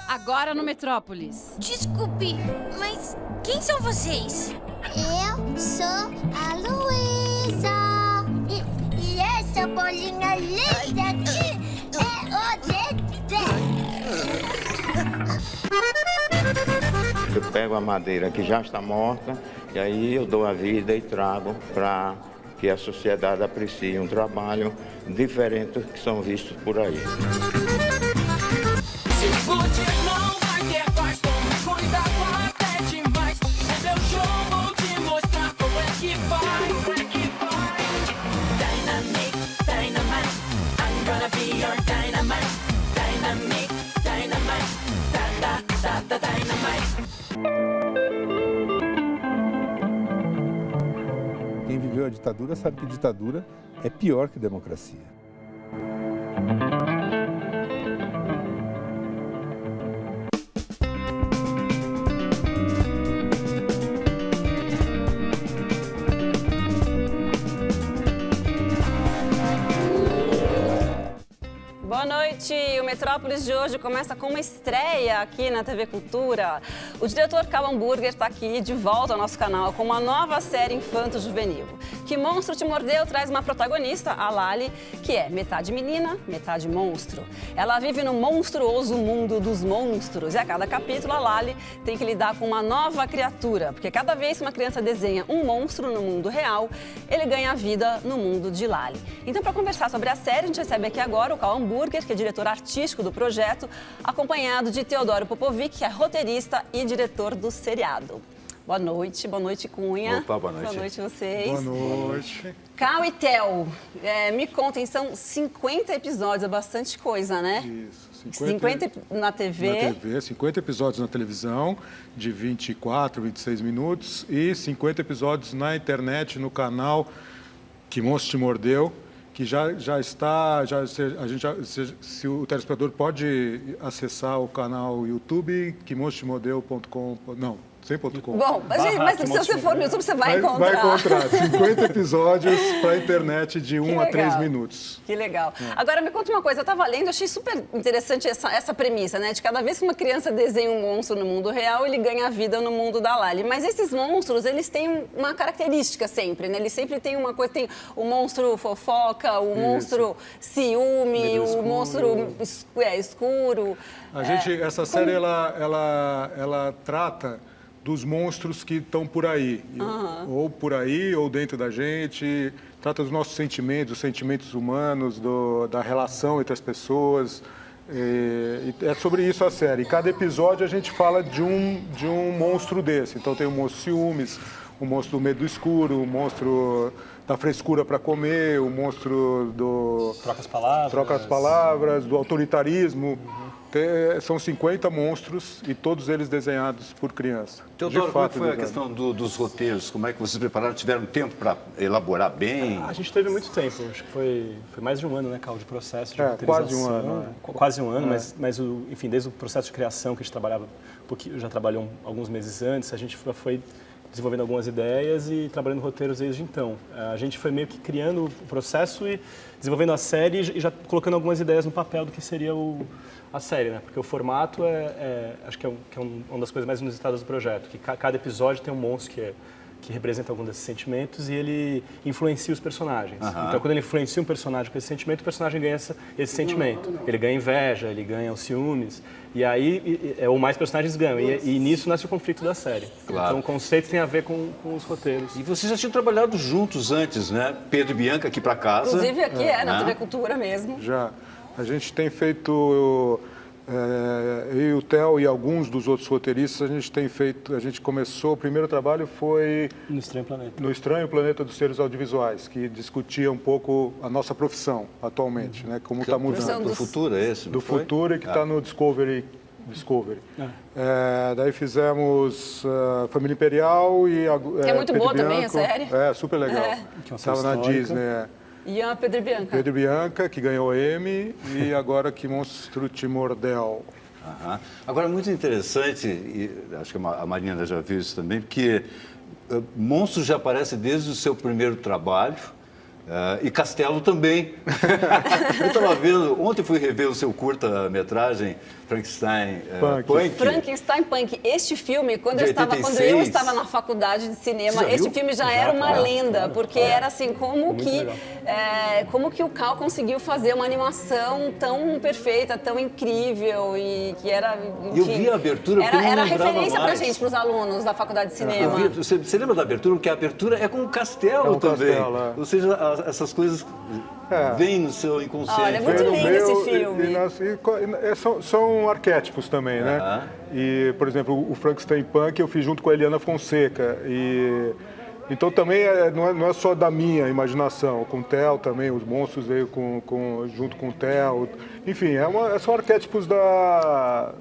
Agora no Metrópolis. Desculpe, mas quem são vocês? Eu sou a Luísa. E essa bolinha linda aqui é o Dedé. Eu pego a madeira que já está morta e aí eu dou a vida e trago para que a sociedade aprecie um trabalho diferente do que são vistos por aí. Se explodir não vai ter paz, toma cuidado até demais. É meu show, vou te mostrar como é que faz. Dynamic, dynamite, I'm gonna be your dynamite. Dynamic, dynamite, da dynamite. Quem viveu a ditadura sabe que ditadura é pior que democracia. Boa noite! O Metrópolis de hoje começa com uma estreia aqui na TV Cultura. O diretor Cauã Burger está aqui de volta ao nosso canal com uma nova série infanto-juvenil. Que Monstro Te Mordeu traz uma protagonista, a Lali, que é metade menina, metade monstro. Ela vive no monstruoso mundo dos monstros e a cada capítulo a Lali tem que lidar com uma nova criatura, porque cada vez que uma criança desenha um monstro no mundo real, ele ganha vida no mundo de Lali. Então, para conversar sobre a série, a gente recebe aqui agora o Cauã Burger, que é diretor artístico do projeto, acompanhado de Teodoro Popovic, que é roteirista e diretor do seriado. Boa noite Cunha. Opa, boa noite. Boa noite vocês. Boa noite. Cal e Theo, me contem, são 50 episódios, é bastante coisa, né? Isso, 50 na TV. Na TV, 50 episódios na televisão, de 24, 26 minutos, e 50 episódios na internet, no canal Que Monstro Te Mordeu, que já está, se o telespectador pode acessar o canal YouTube, quemonstrottemordeu.com, não, sem ponto .com. Bom, mas se você for no YouTube, você vai encontrar. Vai encontrar 50 episódios para a internet de 1 a 3 minutos. Que legal. Agora, me conta uma coisa, eu estava lendo, achei super interessante essa premissa, né? De cada vez que uma criança desenha um monstro no mundo real, ele ganha vida no mundo da Lali. Mas esses monstros, eles têm uma característica sempre, né? Eles sempre têm uma coisa, tem o monstro fofoca, o monstro ciúme, o monstro escuro. Essa série, ela trata dos monstros que estão por aí, ou por aí, ou dentro da gente, trata dos nossos sentimentos, dos sentimentos humanos, da relação entre as pessoas, é sobre isso a série. Cada episódio a gente fala de um monstro desse, então tem o monstro ciúmes, o monstro do medo do escuro, o monstro da frescura para comer, o monstro do... Troca as palavras, do autoritarismo. São 50 monstros e todos eles desenhados por criança. Teodoro, como é que foi a questão dos roteiros? Como é que vocês prepararam? Tiveram tempo para elaborar bem? A gente teve muito tempo, acho que foi mais de um ano, né, Carl, de processo de roteirização. Quase um ano. Quase um ano, mas enfim, desde o processo de criação que a gente trabalhava, já trabalhou alguns meses antes, a gente foi desenvolvendo algumas ideias e trabalhando roteiros desde então. A gente foi meio que criando o processo e desenvolvendo a série e já colocando algumas ideias no papel do que seria a série, né? Porque o formato acho que é uma das coisas mais inusitadas do projeto, que cada episódio tem um monstro que representa algum desses sentimentos e ele influencia os personagens. Então, quando ele influencia um personagem com esse sentimento, o personagem ganha esse sentimento. Ele ganha inveja, ele ganha os ciúmes, e aí ou mais personagens ganham. E nisso nasce o conflito da série. Claro. Então, o conceito tem a ver com os roteiros. E vocês já tinham trabalhado juntos antes, né? Pedro e Bianca aqui para casa. Inclusive aqui na TV Cultura mesmo. Já. A gente tem feito, eu e o Theo e alguns dos outros roteiristas, a gente começou, o primeiro trabalho foi... No Estranho Planeta. No Estranho Planeta dos Seres Audiovisuais, que discutia um pouco a nossa profissão atualmente, né? Como está mudando. Do futuro, é esse? Do futuro e que está no Discovery. Daí fizemos Família Imperial e... Que é muito Pedro boa Bianco. também a série. Super legal. Estava na Disney, E a Pedro e Bianca. Pedro e Bianca, que ganhou o Emmy, e agora Que Monstro Te Mordeu. Agora, muito interessante, e acho que a Marina já viu isso também, porque Monstro já aparece desde o seu primeiro trabalho, E Castelo também. Eu estava vendo, ontem fui rever o seu curta-metragem, Frankenstein Punk. Frankenstein Punk. Este filme, quando De eu 86. estava na faculdade de cinema, Você já este viu? filme já era uma lenda, porque era assim, como que o Cal conseguiu fazer uma animação tão perfeita, tão incrível e que era, enfim, Eu vi a abertura porque eu não era lembrava referência pra mais. gente, pros alunos da faculdade de cinema. Você lembra da abertura? Porque a abertura é com o Castelo É um também. Castelo, é. Ou seja, essas coisas vêm no seu inconsciente. Olha, é muito Vem no lindo meu esse filme. São arquétipos também, né? E, por exemplo, o Frankenstein Punk eu fiz junto com a Eliana Fonseca. Então também não é só da minha imaginação. Com o Theo também, os monstros veio junto com o Theo. Enfim, são arquétipos da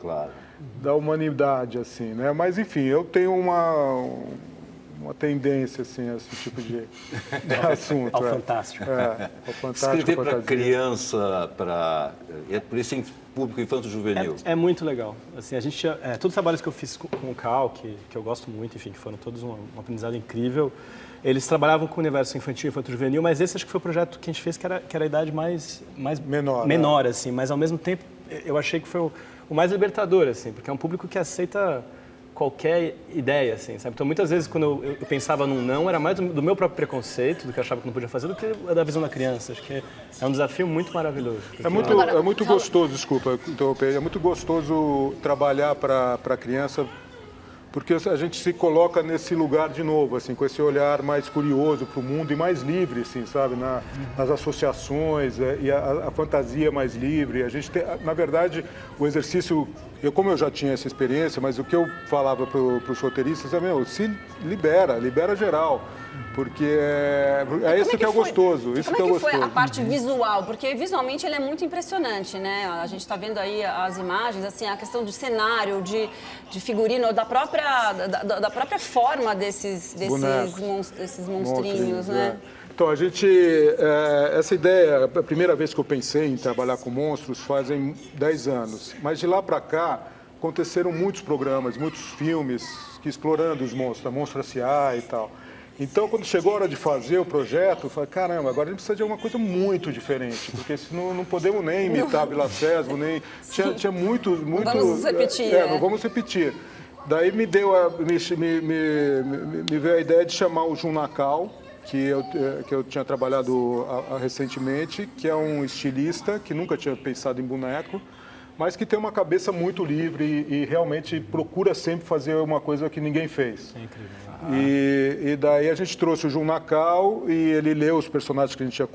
humanidade, assim, né? Mas, enfim, eu tenho uma tendência, assim, a esse tipo de assunto. Ao fantástico. Ao fantástico. Escrever para fantasia. criança, por isso em público infanto-juvenil. É muito legal. Assim, a gente, todos os trabalhos que eu fiz com o Cal, que eu gosto muito, enfim, que foram todos um aprendizado incrível, eles trabalhavam com o universo infantil e infanto-juvenil, mas esse acho que foi o projeto que a gente fez que era a idade mais menor, assim, mas ao mesmo tempo eu achei que foi o mais libertador, assim, porque é um público que aceita qualquer ideia, assim, sabe? Então, muitas vezes, quando eu pensava num não, era mais do meu próprio preconceito, do que eu achava que não podia fazer, do que da visão da criança. Acho que é um desafio muito maravilhoso. É muito gostoso, desculpa interromper, é muito gostoso trabalhar para a criança, porque a gente se coloca nesse lugar de novo, assim, com esse olhar mais curioso para o mundo e mais livre, assim, sabe? Nas associações e a fantasia mais livre. A gente tem, na verdade, o exercício, como eu já tinha essa experiência, mas o que eu falava para os roteiristas é, se libera geral. Porque é isso que é gostoso. Como é que foi a parte visual? Porque visualmente ele é muito impressionante, né? A gente está vendo aí as imagens, assim, a questão de cenário, de figurino, da própria forma desses monstrinhos, né? Então, essa ideia, a primeira vez que eu pensei em trabalhar com monstros fazem 10 anos. Mas de lá para cá, aconteceram muitos programas, muitos filmes explorando os monstros, a Monstro S.A. e tal. Então, quando chegou a hora de fazer o projeto, eu falei, caramba, agora a gente precisa de alguma coisa muito diferente, porque senão não podemos nem imitar a Vila Sésamo, nem... Tinha muito... Não vamos repetir, não vamos repetir. Daí me veio a ideia de chamar o Jun Nakao, que eu tinha trabalhado recentemente, que é um estilista que nunca tinha pensado em boneco, mas que tem uma cabeça muito livre e realmente procura sempre fazer uma coisa que ninguém fez. É incrível. E daí a gente trouxe o Jun Nakao e ele leu os personagens que a gente tinha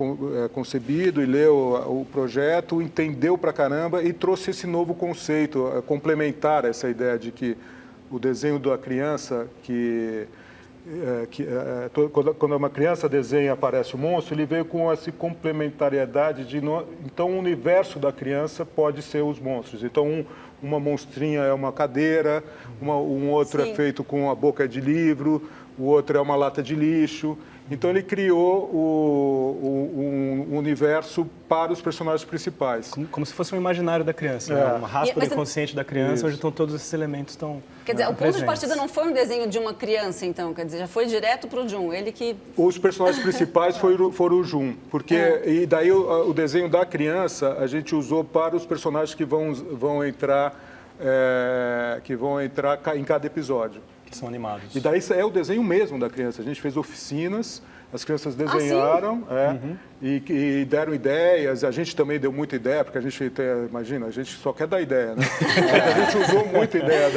concebido e leu o projeto, entendeu pra caramba e trouxe esse novo conceito, complementar essa ideia de que o desenho da criança, quando uma criança desenha e aparece o monstro, ele veio com essa complementariedade então o universo da criança pode ser os monstros. Então uma monstrinha é uma cadeira, um outro é feito com a boca de livro, o outro é uma lata de lixo. Então ele criou um universo para os personagens principais. Como se fosse um imaginário da criança, né? Uma raspa inconsciente da criança, onde estão todos esses elementos Quer dizer, o ponto de partida não foi um desenho de uma criança, então, quer dizer, já foi direto para o Jun, ele que... Os personagens principais foram o Jun, porque e daí o desenho da criança a gente usou para os personagens que vão entrar em cada episódio. Que são animados. E daí é o desenho mesmo da criança. A gente fez oficinas, as crianças desenharam e deram ideias. A gente também deu muita ideia, porque a gente só quer dar ideia, né? A gente usou muita ideia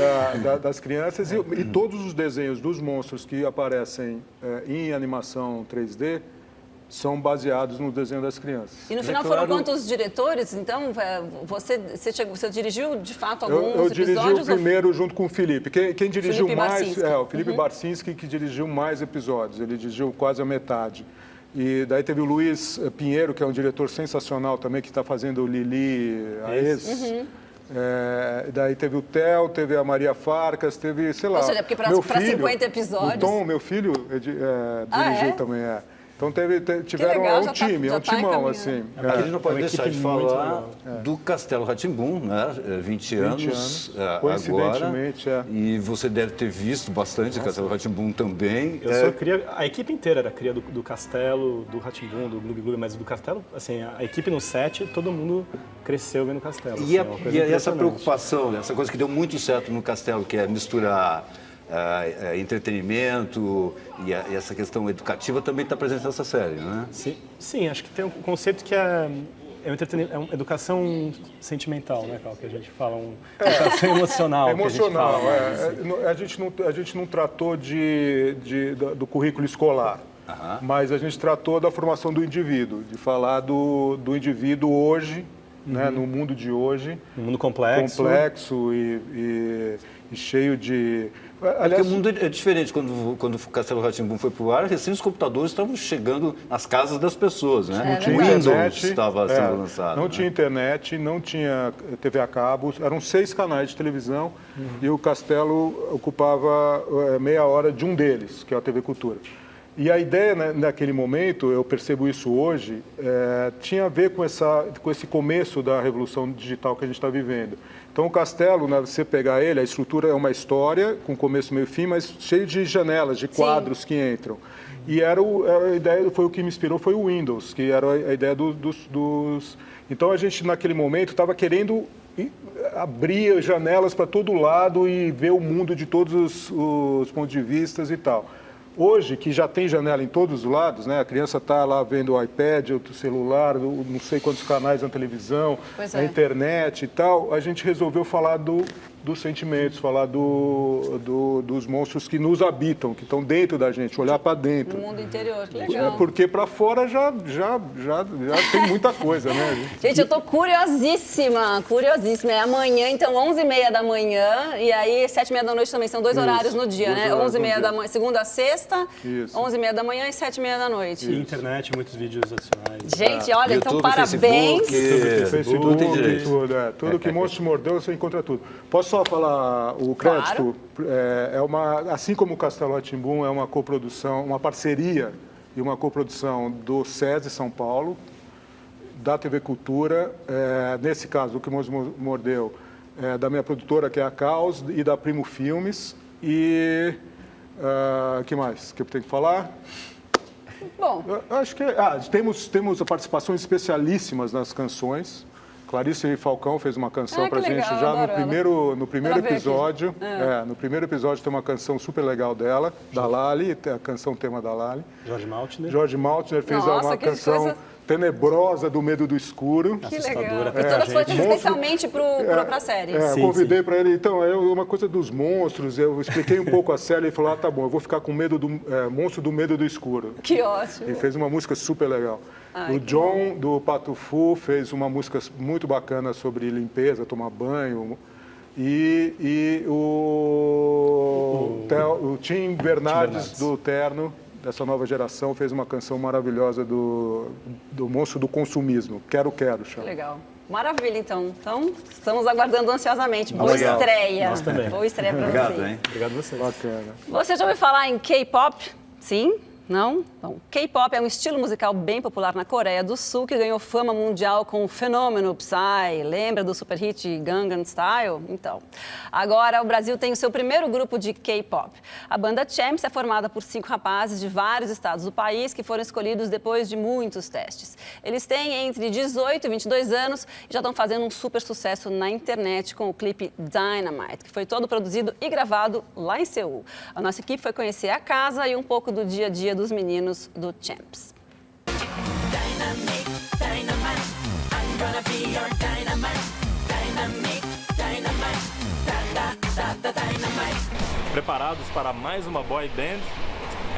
das crianças e todos os desenhos dos monstros que aparecem em animação 3D são baseados no desenho das crianças. E no final foram quantos diretores? Então, você dirigiu, de fato, alguns episódios? Eu dirigi o primeiro junto com o Felipe. Quem dirigiu Felipe mais... Barcinski. o Felipe Barcinski, que dirigiu mais episódios. Ele dirigiu quase a metade. E daí teve o Luiz Pinheiro, que é um diretor sensacional também, que está fazendo o Lili, a ex... daí teve o Theo, teve a Maria Farcas, teve, sei lá... Ou seja, porque para 50 episódios... O Tom, meu filho, dirigiu também, Então tiveram legal, um já time, tá é um timão, encaminhando. assim. A gente não pode uma deixar de equipe muito falar legal. do Castelo Rá-Tim-Bum, né? 20 anos agora. Coincidentemente, E você deve ter visto bastante Castelo Rá-Tim-Bum também. Eu sou cria, a equipe inteira era cria do Castelo, do Rá-Tim-Bum, do Gloob Gloob, mas do Castelo, assim, a equipe no set, todo mundo cresceu vendo o Castelo. E, assim, é uma coisa e essa impressionante. preocupação, essa coisa que deu muito certo no Castelo, que é misturar entretenimento e essa questão educativa também está presente nessa série, né? Sim, acho que tem um conceito que é uma educação sentimental, né, Cal, que a gente fala, educação emocional. Emocional, que a gente fala, a gente não tratou do currículo escolar, mas a gente tratou da formação do indivíduo, de falar do indivíduo hoje, né, no mundo de hoje. Um mundo complexo e cheio de... Aliás, porque o mundo é diferente. Quando o Castelo Rá-Tim-Bum foi para o ar, recém os computadores estavam chegando nas casas das pessoas, né? Não tinha o Windows internet, estava sendo lançado. Não tinha internet, não tinha TV a cabo, eram 6 canais de televisão e o Castelo ocupava meia hora de um deles, que é a TV Cultura. E a ideia, né, naquele momento, eu percebo isso hoje, tinha a ver com esse começo da revolução digital que a gente está vivendo. Então, o Castelo, né, você pegar ele, a estrutura é uma história, com começo, meio e fim, mas cheio de janelas, de quadros que entram. E a ideia, foi o que me inspirou, foi o Windows, que era a ideia dos... Então, a gente, naquele momento, estava querendo abrir janelas para todo lado e ver o mundo de todos os pontos de vista e tal. Hoje, que já tem janela em todos os lados, né? A criança está lá vendo o iPad, o celular, não sei quantos canais na televisão, na internet e tal, a gente resolveu falar dos sentimentos, falar dos monstros que nos habitam, que estão dentro da gente, olhar para dentro. No mundo interior, que legal. Porque para fora já tem muita coisa, né? Gente, eu tô curiosíssima. É amanhã, então, 11h30 da manhã, e aí 7h30 da noite também, são 2 horários no dia, né? 11h30 da manhã, segunda a sexta, 11h30 da manhã e 7h30 da noite. E internet, muitos vídeos adicionais. Gente, olha, YouTube, então parabéns. Facebook, tem direito. Tudo que Monstro Mordeu, você encontra tudo. Posso só falar o crédito? Claro. Assim como o Castelo Rá-Tim-Bum é uma coprodução, uma parceria e uma coprodução do SESI São Paulo, da TV Cultura, nesse caso, o que Monstro Mordeu, da minha produtora, que é a Caos, e da Primo Filmes. E o que mais que eu tenho que falar? Bom, acho que temos participações especialíssimas nas canções. Clarice Falcão fez uma canção pra gente legal, já no primeiro episódio. No primeiro episódio tem uma canção super legal dela, da Lali, a canção tema da Lali. Jorge Maltner fez uma canção tenebrosa do Medo do Escuro. Que legal. E todas foram especialmente para a série. Eu convidei para ele, então, é uma coisa dos monstros, eu expliquei um pouco a série e ele falou, tá bom, eu vou ficar com medo do monstro do Medo do Escuro. Que ótimo. Ele fez uma música super legal. O John, do Pato Fu, fez uma música muito bacana sobre limpeza, tomar banho. E o Tim Bernardes, do Terno, dessa nova geração, fez uma canção maravilhosa do monstro do consumismo. Quero, chama. Legal. Maravilha, então. Então, estamos aguardando ansiosamente. Boa estreia. Nós também. Boa estreia para Obrigado, você. hein? Obrigado a você. Bacana. Você já ouviu falar em K-pop? Sim? Não? Bom, K-pop é um estilo musical bem popular na Coreia do Sul que ganhou fama mundial com o fenômeno Psy. Lembra do super hit Gangnam Style? Então, agora o Brasil tem o seu primeiro grupo de K-pop. A banda Champs é formada por 5 rapazes de vários estados do país que foram escolhidos depois de muitos testes. Eles têm entre 18 e 22 anos e já estão fazendo um super sucesso na internet com o clipe Dynamite, que foi todo produzido e gravado lá em Seul. A nossa equipe foi conhecer a casa e um pouco do dia a dia dos meninos do Champs. Preparados para mais uma boy band?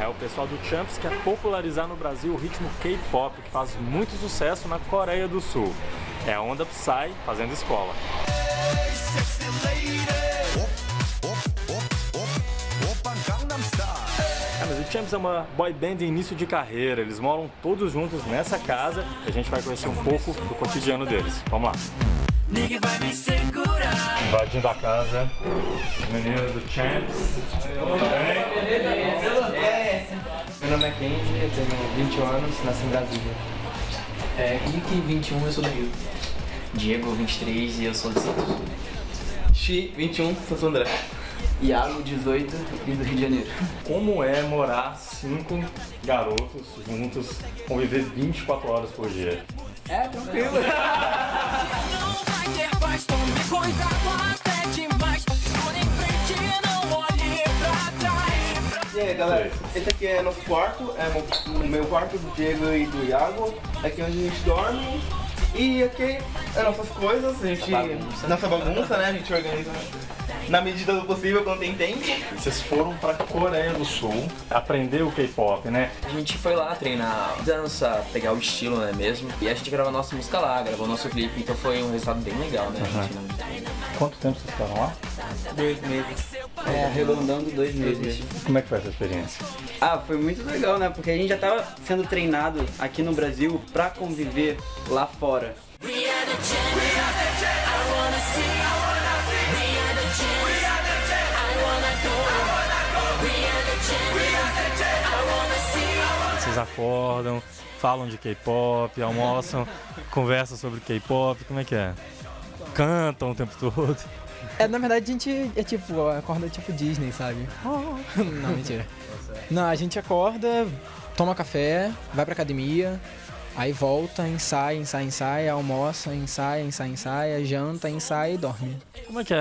É o pessoal do Champs que quer popularizar no Brasil o ritmo K-pop, que faz muito sucesso na Coreia do Sul. É a onda Psy fazendo escola. Mas o Champs é uma boy band em início de carreira. Eles moram todos juntos nessa casa e a gente vai conhecer um pouco do cotidiano deles. Vamos lá. Invadindo a casa, os meninos do Champs. Meu nome é Kenji, eu tenho 21 anos, nasci em Brasília. Rick, 21, eu sou do Rio. Diego, 23 e eu sou de Santos. Xi, 21, Santo André. Iago, 18 e do Rio de Janeiro. Como é morar 5 garotos juntos, conviver 24 horas por dia? É, tranquilo. Não vai ter paz, tome cuidado até demais. Por em frente, não olhe pra trás. E aí, galera, esse aqui é nosso quarto, é o meu quarto, do Diego e do Iago. Aqui é onde a gente dorme. E aqui é nossas coisas, nossa bagunça, né? A gente organiza na medida do possível, quando tem tempo. Vocês foram pra Coreia do Sul aprender o K-pop, né? A gente foi lá treinar, pegar o estilo, né, mesmo. E a gente gravou a nossa música lá, gravou o nosso clipe, então foi um resultado bem legal, né? Quanto tempo vocês ficaram lá? 2 meses. Arredondando 2 meses. Como é que foi essa experiência? Foi muito legal, né? Porque a gente já tava sendo treinado aqui no Brasil pra conviver lá fora. Vocês acordam, falam de K-pop, almoçam, conversam sobre K-pop, como é que é? Cantam o tempo todo? Na verdade a gente acorda tipo Disney, sabe? Não, mentira. Não, a gente acorda, toma café, vai pra academia, aí volta, ensaia, almoça, ensaia, janta, ensaia e dorme. Como é que é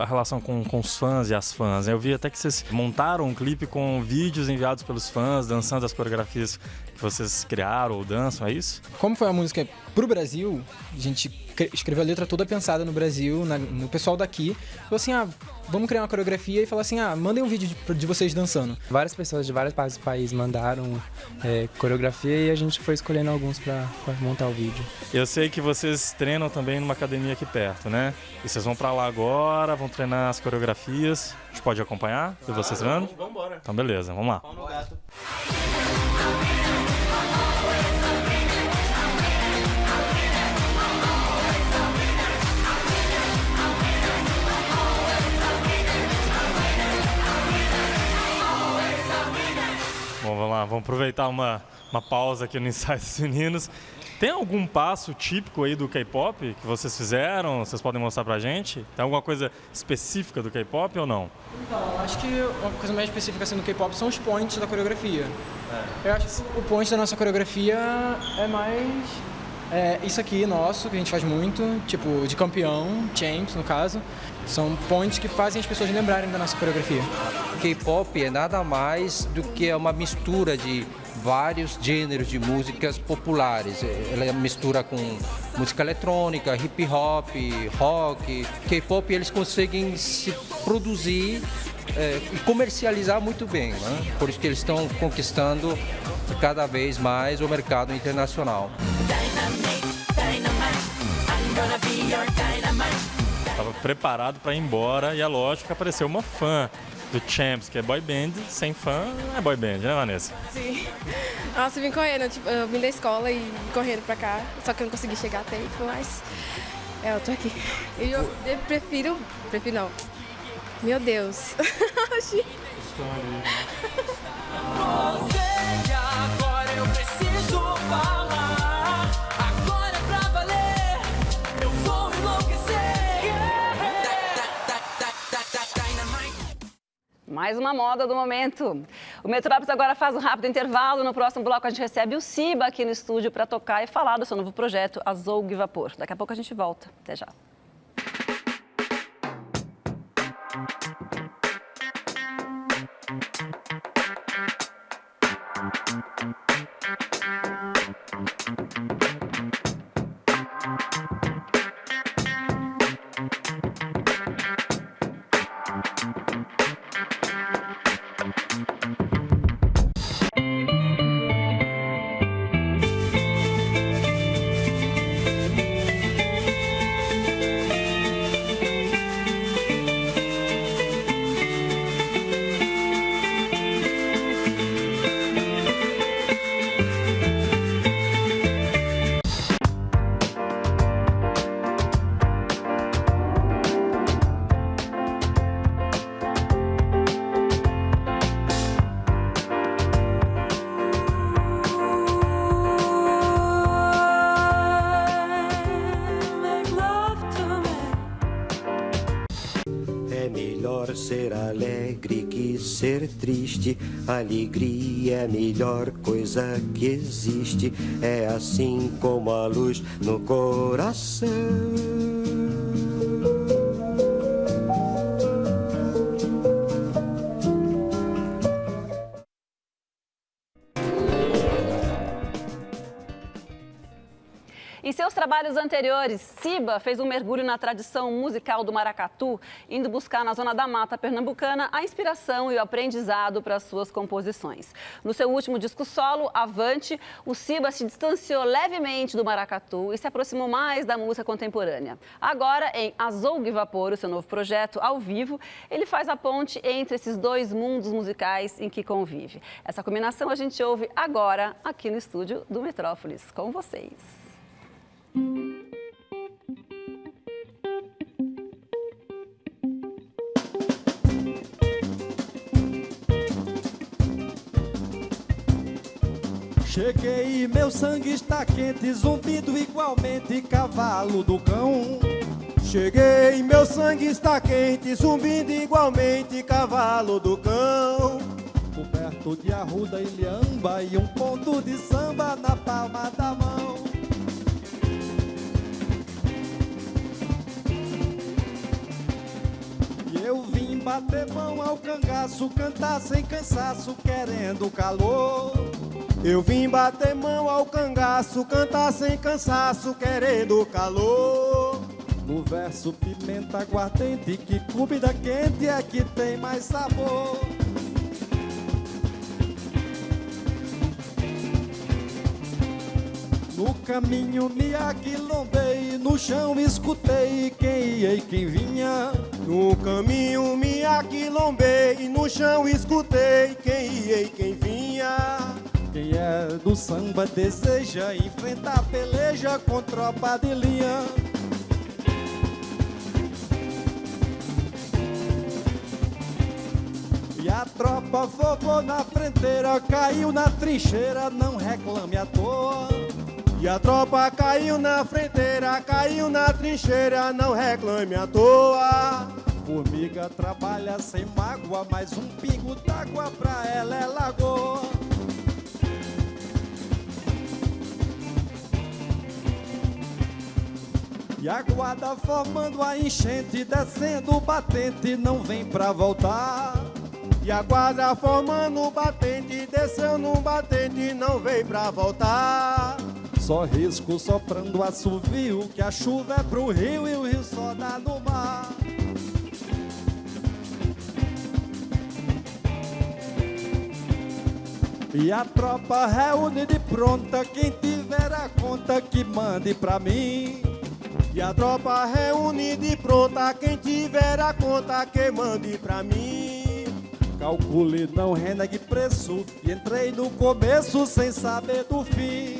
a relação com os fãs e as fãs? Eu vi até que vocês montaram um clipe com vídeos enviados pelos fãs, dançando as coreografias que vocês criaram ou dançam, é isso? Como foi a música pro Brasil, a gente escreveu a letra toda pensada no Brasil, no pessoal daqui. Falou assim, vamos criar uma coreografia e falar assim, mandem um vídeo de vocês dançando. Várias pessoas de várias partes do país mandaram coreografia e a gente foi escolhendo alguns pra montar o vídeo. Eu sei que vocês treinam também numa academia aqui perto, né? E vocês vão pra lá agora, vão treinar as coreografias. A gente pode acompanhar de vocês treinando? Vamos embora. Então beleza, vamos lá. Pau no gato. Bom, vamos lá, vamos aproveitar uma pausa aqui no ensaio dos meninos. Tem algum passo típico aí do K-pop que vocês fizeram? Vocês podem mostrar pra gente? Tem alguma coisa específica do K-pop ou não? Então, acho que uma coisa mais específica assim, do K-pop são os points da coreografia. Eu acho que o point da nossa coreografia é mais isso aqui nosso, que a gente faz muito, tipo de campeão, champs no caso. São points que fazem as pessoas lembrarem da nossa coreografia. K-pop é nada mais do que uma mistura de vários gêneros de músicas populares. Ela mistura com música eletrônica, hip hop, rock. K-pop eles conseguem se produzir e comercializar muito bem, né? Por isso que eles estão conquistando cada vez mais o mercado internacional. Estava preparado para ir embora e é lógico que apareceu uma fã do Champs, que é boy band. Sem fã não é boy band, né, Vanessa? Sim. Nossa, eu vim correndo, eu vim da escola e vim correndo pra cá, só que eu não consegui chegar a tempo, mas eu tô aqui. E eu prefiro não. Meu Deus. Você, agora eu preciso falar. Agora é pra valer. Eu vou enlouquecer. Mais uma moda do momento. O Metrópolis agora faz um rápido intervalo. No próximo bloco a gente recebe o Siba aqui no estúdio para tocar e falar do seu novo projeto, Azul e Vapor. Daqui a pouco a gente volta. Até já. melhor ser alegre que ser triste. Alegria é a melhor coisa que existe. É assim como a luz no coração. Em seus trabalhos anteriores, Ciba fez um mergulho na tradição musical do maracatu, indo buscar na zona da mata pernambucana a inspiração e o aprendizado para suas composições. No seu último disco solo, Avante, o Ciba se distanciou levemente do maracatu e se aproximou mais da música contemporânea. Agora, em Azougue Vapor, o seu novo projeto, ao vivo, ele faz a ponte entre esses dois mundos musicais em que convive. Essa combinação a gente ouve agora aqui no estúdio do Metrópolis, com vocês. Cheguei e meu sangue está quente, zumbido igualmente cavalo do cão. Cheguei e meu sangue está quente, zumbido igualmente cavalo do cão. Coberto de arruda e lhamba e um ponto de samba na palma da mão. Eu vim bater mão ao cangaço, cantar sem cansaço, querendo calor. Eu vim bater mão ao cangaço, cantar sem cansaço, querendo calor. No verso pimenta aguardente, que comida quente é que tem mais sabor. No caminho me aquilombei, no chão escutei quem ia e quem vinha. No caminho me aquilombei, no chão escutei quem ia e quem vinha. Quem é do samba deseja enfrentar peleja com tropa de linha. E a tropa vovô na fronteira, caiu na trincheira, não reclame à toa. E a tropa caiu na fronteira, caiu na trincheira, não reclame à toa. Formiga trabalha sem mágoa, mas um pingo d'água pra ela é lagoa. E a guarda formando a enchente, descendo o batente, não vem pra voltar. E a guarda formando o batente, desceu no batente, não vem pra voltar. Só risco soprando assovio, que a chuva é pro rio e o rio só dá no mar. E a tropa reúne de pronta, quem tiver a conta que mande pra mim. E a tropa reúne de pronta, quem tiver a conta que mande pra mim. Calcule, não renegue preço, e entrei no começo sem saber do fim.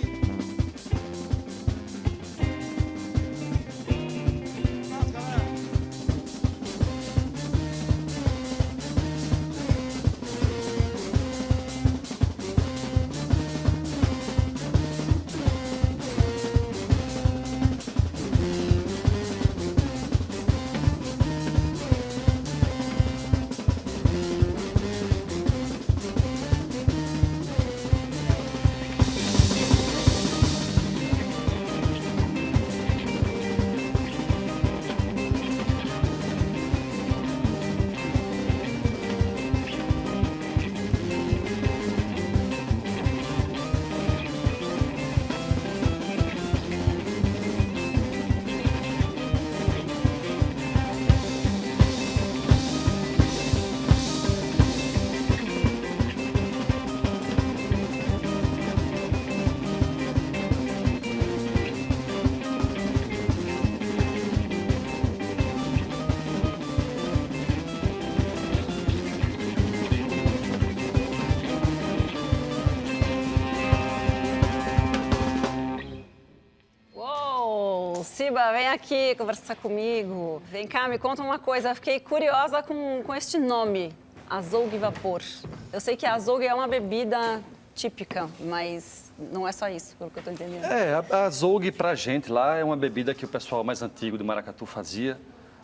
Ciba, vem aqui conversar comigo. Vem cá, me conta uma coisa. Fiquei curiosa com este nome, Azougue Vapor. Eu sei que a azougue é uma bebida típica, mas não é só isso, pelo que eu estou entendendo. A azougue pra gente lá é uma bebida que o pessoal mais antigo do maracatu fazia,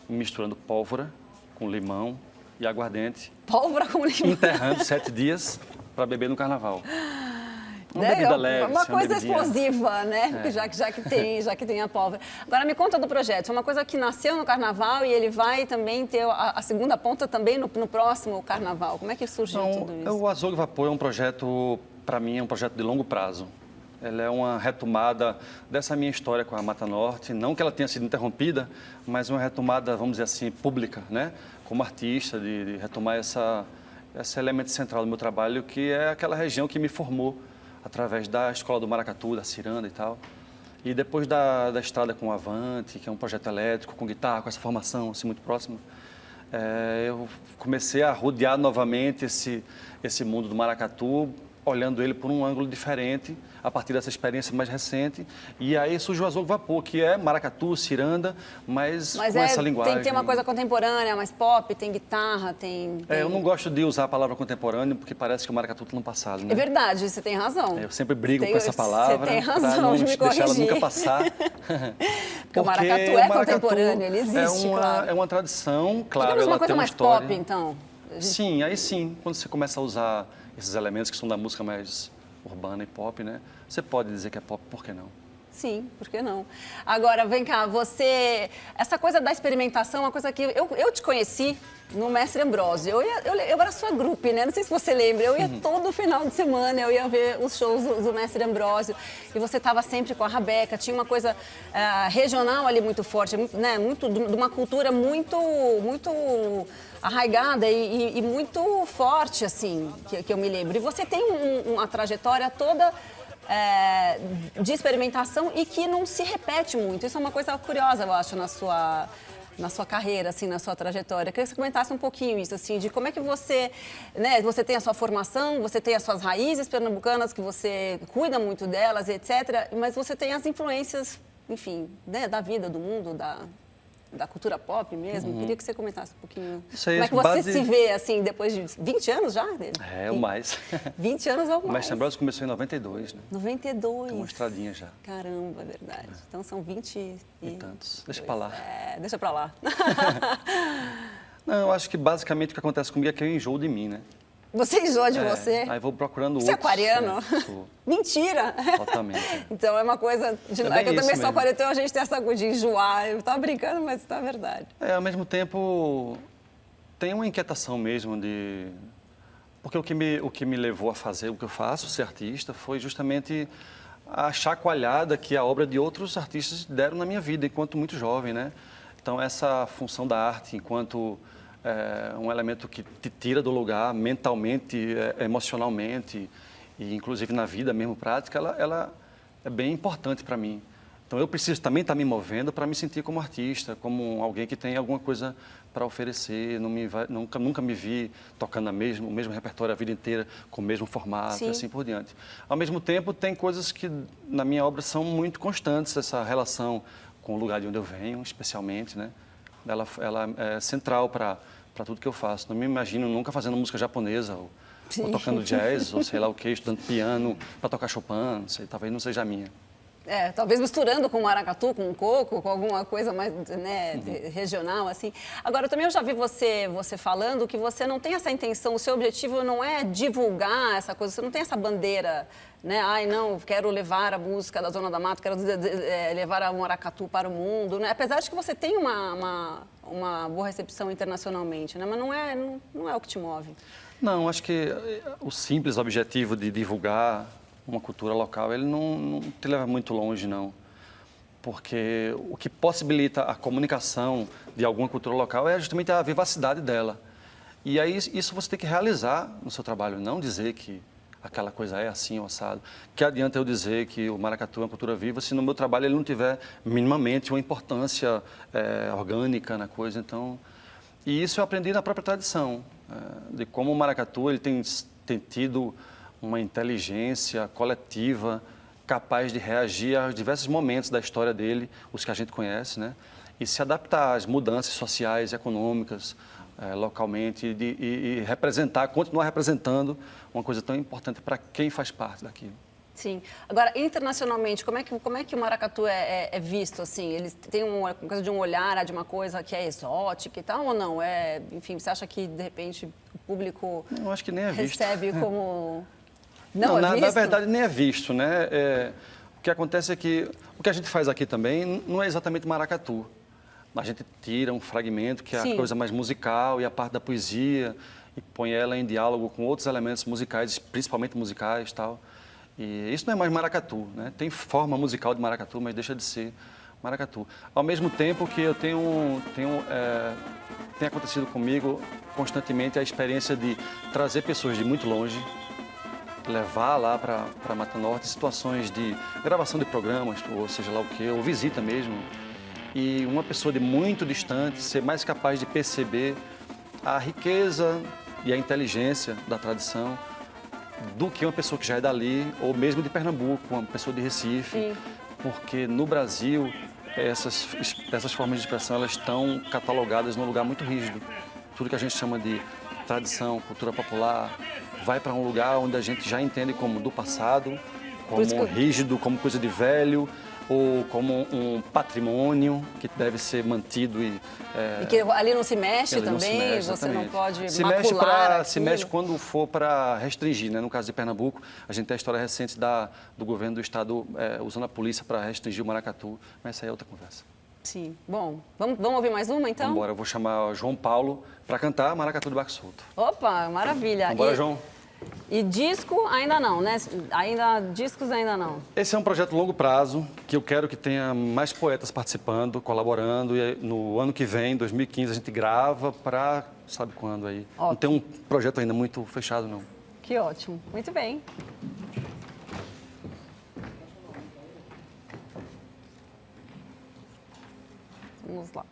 misturando pólvora com limão e aguardente, Pólvora com limão. enterrando 7 dias para beber no carnaval. Uma Né? bebida leve, uma assim, coisa bebidinha. explosiva, né? É. Já que tem a pólvora. Agora me conta do projeto. É uma coisa que nasceu no carnaval e ele vai também ter a segunda ponta também no próximo carnaval. Como é que surgiu tudo isso? O Azougue Vapor é um projeto, para mim, é um projeto de longo prazo. Ela é uma retomada dessa minha história com a Mata Norte, não que ela tenha sido interrompida, mas uma retomada, vamos dizer assim, pública, né? Como artista, de retomar esse elemento central do meu trabalho, que é aquela região que me formou através da Escola do Maracatu, da Ciranda e tal. E depois da estrada com o Avante, que é um projeto elétrico, com guitarra, com essa formação assim, muito próxima, eu comecei a rodear novamente esse mundo do maracatu, olhando ele por um ângulo diferente, a partir dessa experiência mais recente. E aí surgiu o Azougue Vapor, que é maracatu, ciranda, mas com essa linguagem. Tem que ter uma coisa contemporânea, mais pop, tem guitarra, tem... Eu não gosto de usar a palavra contemporâneo, porque parece que o maracatu está no passado, né? É verdade, você tem razão. Eu sempre brigo com essa palavra. Você tem razão para não de me deixar ela corrigir. nunca passar. Porque o maracatu é contemporâneo, ele existe, claro. É uma tradição, claro. Digamos ela uma coisa tem uma mais história. pop, então? Sim, aí sim. Quando você começa a usar esses elementos que são da música mais urbana e pop, né? Você pode dizer que é pop, por que não? Sim, por que não? Agora, vem cá, essa coisa da experimentação é uma coisa que eu te conheci no Mestre Ambrósio. Eu era sua grupo, né? Não sei se você lembra. Eu ia todo final de semana, eu ia ver os shows do Mestre Ambrósio. E você estava sempre com a Rabeca. Tinha uma coisa regional ali muito forte, né? De uma cultura muito arraigada e muito forte, assim, que eu me lembro. E você tem uma trajetória toda de experimentação e que não se repete muito. Isso é uma coisa curiosa, eu acho, na sua carreira, assim, na sua trajetória. Eu queria que você comentasse um pouquinho isso, assim, de como é que você, né, você tem a sua formação, você tem as suas raízes pernambucanas, que você cuida muito delas, etc., mas você tem as influências, enfim, né, da vida, do mundo, da cultura pop mesmo. Queria que você comentasse um pouquinho. Como é que você se vê, assim, depois de 20 anos já? Ou mais. 20 anos ou mais. O Mestre Ambrósio começou em 92, né? 92. Tem uma estradinha já. Caramba, é verdade. Então são 20 e tantos. Deixa pra lá. Deixa pra lá. Não, eu acho que basicamente o que acontece comigo é que eu enjoo de mim, né? Você enjoa de você? Aí vou procurando outros. Você é aquariano? Sou. Mentira! Totalmente. Então é uma coisa... que eu também sou aquariano, então a gente tem essa coisa de enjoar. Eu tava brincando, mas isso é verdade. Ao mesmo tempo, tem uma inquietação mesmo de... Porque o que me levou a fazer o que eu faço, ser artista, foi justamente a chacoalhada que a obra de outros artistas deram na minha vida, enquanto muito jovem, né? Então, essa função da arte, enquanto um elemento que te tira do lugar mentalmente, emocionalmente, e inclusive na vida mesmo prática, ela é bem importante para mim. Então, eu preciso também estar me movendo para me sentir como artista, como alguém que tem alguma coisa para oferecer. Nunca me vi tocando o mesmo repertório a vida inteira, com o mesmo formato, e assim por diante. Ao mesmo tempo, tem coisas que na minha obra são muito constantes, essa relação com o lugar de onde eu venho, especialmente, né? Ela é central para tudo que eu faço. Não me imagino nunca fazendo música japonesa, ou tocando jazz, ou sei lá o quê, estudando piano para tocar Chopin, não sei, talvez não seja a minha. Talvez misturando com maracatu, com coco, com alguma coisa mais, né, regional, assim. Agora, eu já vi você falando que você não tem essa intenção, o seu objetivo não é divulgar essa coisa, você não tem essa bandeira, né? Ai, não, quero levar a música da Zona da Mata, quero levar a maracatu para o mundo, né? Apesar de que você tem uma boa recepção internacionalmente, né? Mas não é o que te move. Não, acho que o simples objetivo de divulgar uma cultura local, ele não te leva muito longe, não. Porque o que possibilita a comunicação de alguma cultura local é justamente a vivacidade dela. E aí isso você tem que realizar no seu trabalho, não dizer que aquela coisa é assim ou assado. Que adianta eu dizer que o maracatu é uma cultura viva se no meu trabalho ele não tiver minimamente uma importância orgânica na coisa. Então, e isso eu aprendi na própria tradição, de como o maracatu ele tem tido uma inteligência coletiva capaz de reagir aos diversos momentos da história dele, os que a gente conhece, né? E se adaptar às mudanças sociais e econômicas localmente e representar, continuar representando uma coisa tão importante para quem faz parte daquilo. Sim. Agora, internacionalmente, como é que o maracatu é visto, assim? Eles têm uma coisa de um olhar, de uma coisa que é exótica e tal, ou não? Enfim, você acha que, de repente, o público Eu acho que nem é visto. recebe como... Não, é na visto? verdade, nem é visto, né? O que acontece é que o que a gente faz aqui também não é exatamente maracatu. A gente tira um fragmento, que é Sim. a coisa mais musical, e a parte da poesia, e põe ela em diálogo com outros elementos musicais, principalmente musicais e tal. E isso não é mais maracatu, né? Tem forma musical de maracatu, mas deixa de ser maracatu. Ao mesmo tempo que eu tem acontecido comigo constantemente a experiência de trazer pessoas de muito longe, levar lá para Mata Norte situações de gravação de programas, ou seja lá o que, ou visita mesmo, e uma pessoa de muito distante ser mais capaz de perceber a riqueza e a inteligência da tradição do que uma pessoa que já é dali, ou mesmo de Pernambuco, uma pessoa de Recife, Sim. porque no Brasil essas formas de expressão elas estão catalogadas num lugar muito rígido. Tudo que a gente chama de tradição, cultura popular, vai para um lugar onde a gente já entende como do passado, como rígido, como coisa de velho, ou como um patrimônio que deve ser mantido e que ali não se mexe ali não também, se mexe, você não exatamente. pode se macular se mexe quando for para restringir, né? No caso de Pernambuco, a gente tem a história recente do governo do estado usando a polícia para restringir o maracatu, mas essa aí é outra conversa. Sim. Bom, vamos ouvir mais uma, então? Vamos embora, eu vou chamar o João Paulo para cantar Maracatu de Barco Solto. Opa, maravilha. Vamos embora, João. E disco ainda não, né? Discos ainda não. Esse é um projeto a longo prazo, que eu quero que tenha mais poetas participando, colaborando. E no ano que vem, 2015, a gente grava para sabe quando aí. Ótimo. Não tem um projeto ainda muito fechado, não. Que ótimo. Muito bem. Vamos lá.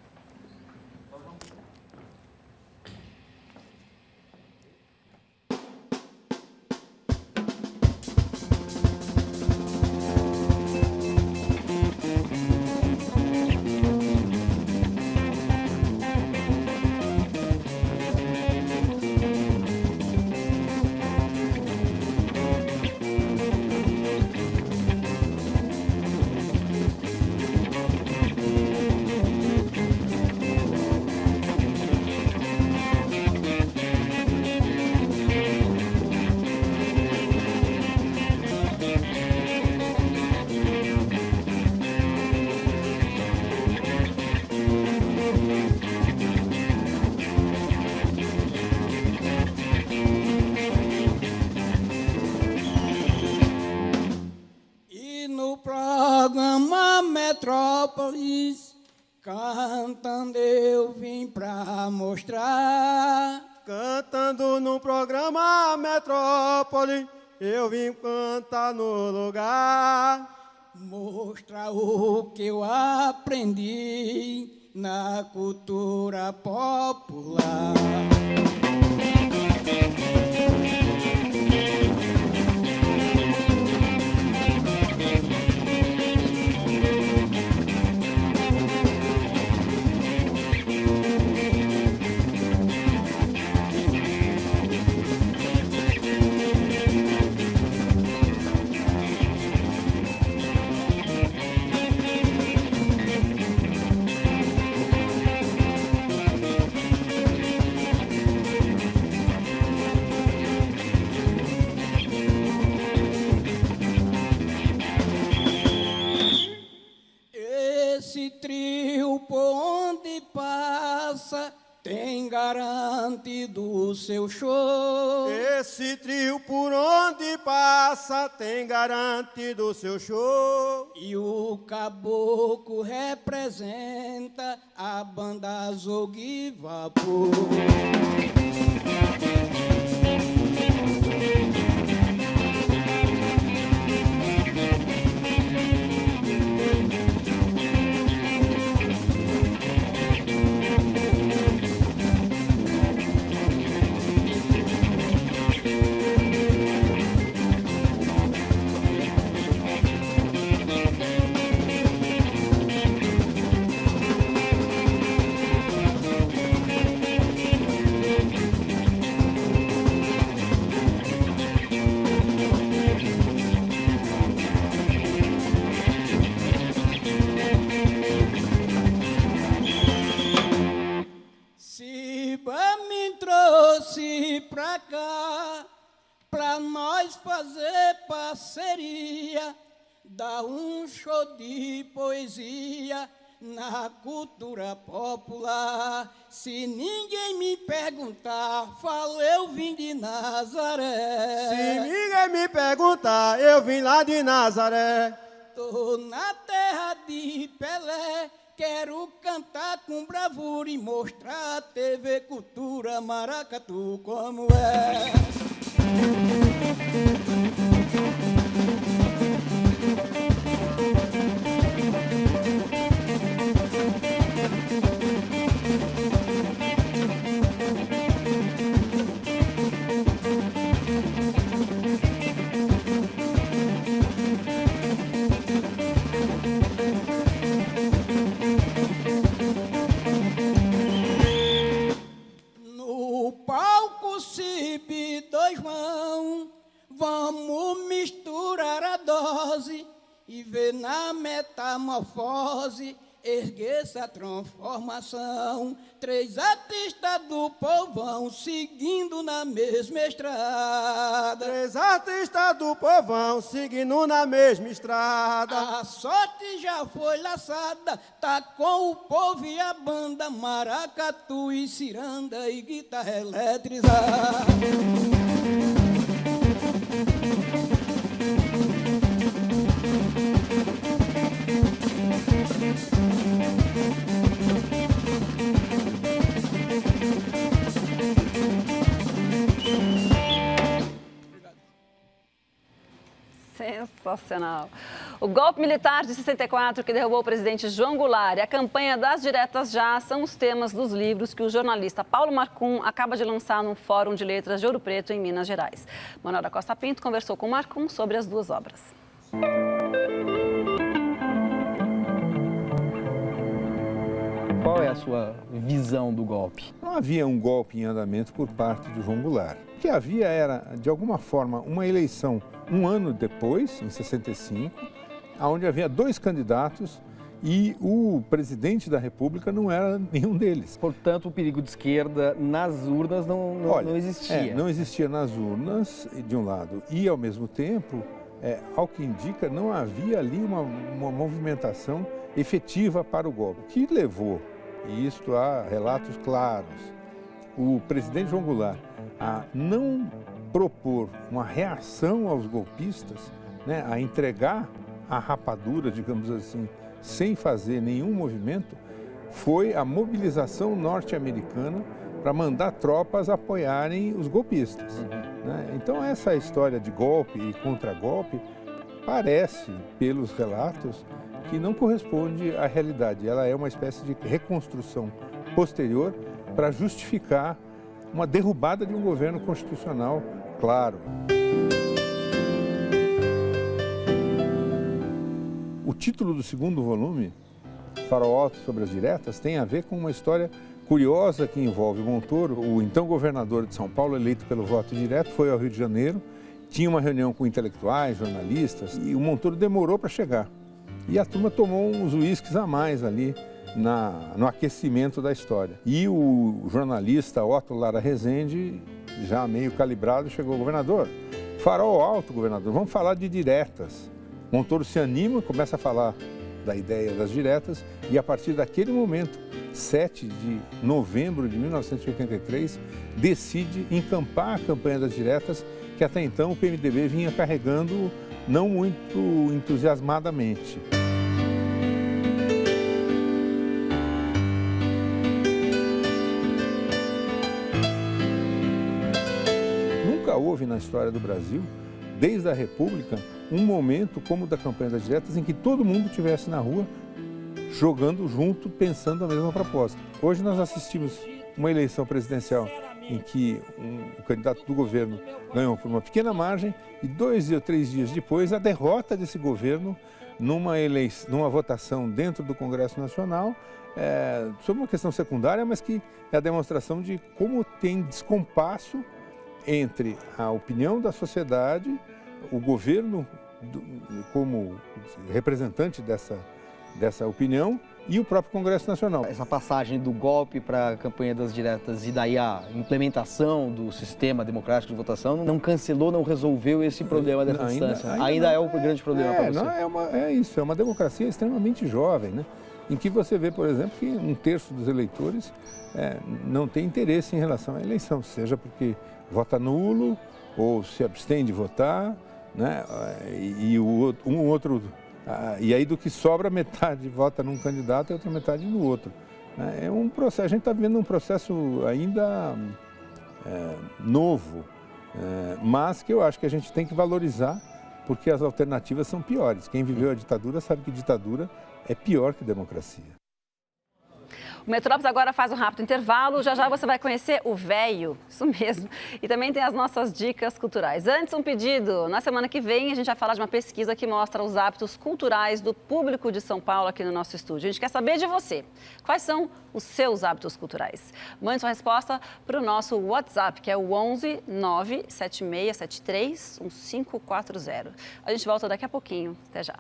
Programa Metrópolis, cantando eu vim pra mostrar. Cantando no programa Metrópolis, eu vim cantar no lugar. Mostrar o que eu aprendi na cultura popular. Esse trio por onde passa tem garantido o seu show. Esse trio por onde passa tem garantido o seu show. E o caboclo representa a banda Azougue e Vapor. pra nós fazer parceria, dar um show de poesia na cultura popular. Se ninguém me perguntar, falo eu vim de Nazaré. Se ninguém me perguntar, eu vim lá de Nazaré. Tô na terra de Pelé, quero cantar com bravura e mostrar a TV Cultura Maracatu como é. No palco Cibe dois mãos, vamos misturar a dose e ver na metamorfose erguer essa transformação. Três artistas do povão seguindo na mesma estrada. Três artistas do povão seguindo na mesma estrada. A sorte já foi laçada, tá com o povo e a banda, maracatu e ciranda e guitarra eletrizada. Sensacional. O golpe militar de 64 que derrubou o presidente João Goulart e a campanha das diretas já são os temas dos livros que o jornalista Paulo Marcum acaba de lançar no Fórum de Letras de Ouro Preto, em Minas Gerais. Manuela Costa Pinto conversou com o Marcum sobre as duas obras. Qual é a sua visão do golpe? Não havia um golpe em andamento por parte de João Goulart. O que havia era, de alguma forma, uma eleição um ano depois, em 65, onde havia dois candidatos e o presidente da República não era nenhum deles. Portanto, o perigo de esquerda nas urnas não existia. Não existia nas urnas, de um lado, e, ao mesmo tempo, ao que indica, não havia ali uma movimentação efetiva para o golpe. O que levou, e isto há relatos claros, o presidente João Goulart a não propor uma reação aos golpistas, né, a entregar a rapadura, digamos assim, sem fazer nenhum movimento, foi a mobilização norte-americana para mandar tropas apoiarem os golpistas. Né? Então, essa história de golpe e contragolpe parece, pelos relatos, que não corresponde à realidade. Ela é uma espécie de reconstrução posterior para justificar uma derrubada de um governo constitucional, claro. O título do segundo volume, Farol Alto sobre as Diretas, tem a ver com uma história curiosa que envolve Montoro. O então governador de São Paulo, eleito pelo voto direto, foi ao Rio de Janeiro, tinha uma reunião com intelectuais, jornalistas, e o Montoro demorou para chegar. E a turma tomou uns uísques a mais ali no aquecimento da história. E o jornalista Otto Lara Rezende, já meio calibrado, chegou: governador, farol alto, governador, vamos falar de diretas. Montoro se anima, começa a falar da ideia das diretas e, a partir daquele momento, 7 de novembro de 1983, decide encampar a campanha das diretas, que até então o PMDB vinha carregando não muito entusiasmadamente. Nunca houve na história do Brasil, desde a República, um momento como o da campanha das diretas em que todo mundo estivesse na rua jogando junto, pensando a mesma proposta. Hoje nós assistimos uma eleição presidencial em que o candidato do governo ganhou por uma pequena margem e 2 ou 3 dias depois a derrota desse governo numa votação dentro do Congresso Nacional sobre uma questão secundária, mas que é a demonstração de como tem descompasso entre a opinião da sociedade, o governo como representante dessa opinião e o próprio Congresso Nacional. Essa passagem do golpe para a campanha das diretas e daí a implementação do sistema democrático de votação não cancelou, não resolveu esse problema dessa distância. Ainda é o grande problema para você. É isso, é uma democracia extremamente jovem, né? Em que você vê, por exemplo, que 1/3 dos eleitores não tem interesse em relação à eleição, seja porque vota nulo ou se abstém de votar, né? E aí do que sobra, metade vota num candidato e outra metade no outro. É um processo, a gente está vivendo um processo ainda novo, mas que eu acho que a gente tem que valorizar, porque as alternativas são piores. Quem viveu a ditadura sabe que ditadura é pior que democracia. O Metrópolis agora faz um rápido intervalo, já você vai conhecer o véio, isso mesmo, e também tem as nossas dicas culturais. Antes, um pedido, na semana que vem a gente vai falar de uma pesquisa que mostra os hábitos culturais do público de São Paulo aqui no nosso estúdio. A gente quer saber de você, quais são os seus hábitos culturais? Mande sua resposta para o nosso WhatsApp, que é o 11 97673 1540. A gente volta daqui a pouquinho, até já.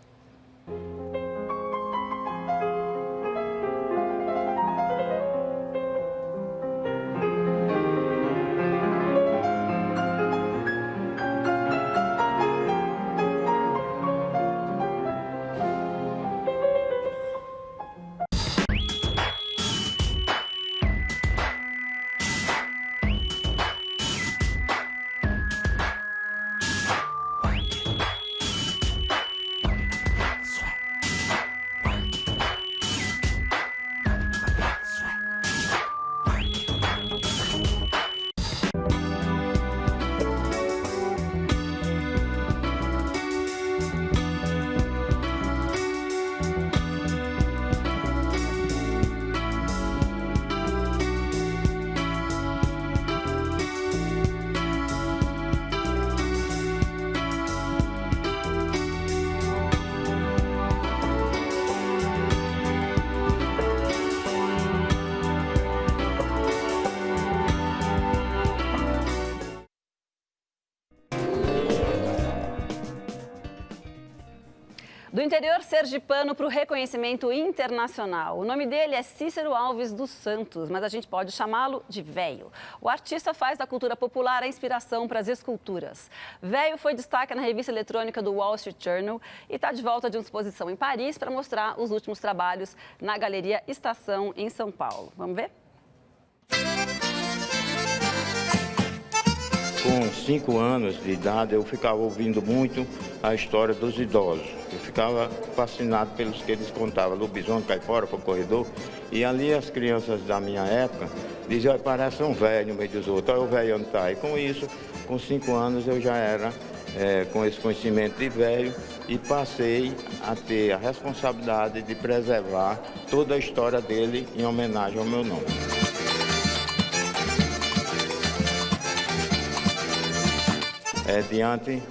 Do interior sergipano para o reconhecimento internacional. O nome dele é Cícero Alves dos Santos, mas a gente pode chamá-lo de Véio. O artista faz da cultura popular a inspiração para as esculturas. Véio foi destaque na revista eletrônica do Wall Street Journal e está de volta de uma exposição em Paris para mostrar os últimos trabalhos na Galeria Estação, em São Paulo. Vamos ver? Com 5 anos de idade, eu ficava ouvindo muito a história dos idosos. Eu ficava fascinado pelos que eles contavam, lobisomem, caipora, para o corredor. E ali as crianças da minha época diziam, parece um velho no meio dos outros, olha o velho onde está. E com isso, com 5 anos, eu já era com esse conhecimento de velho e passei a ter a responsabilidade de preservar toda a história dele em homenagem ao meu nome. Diante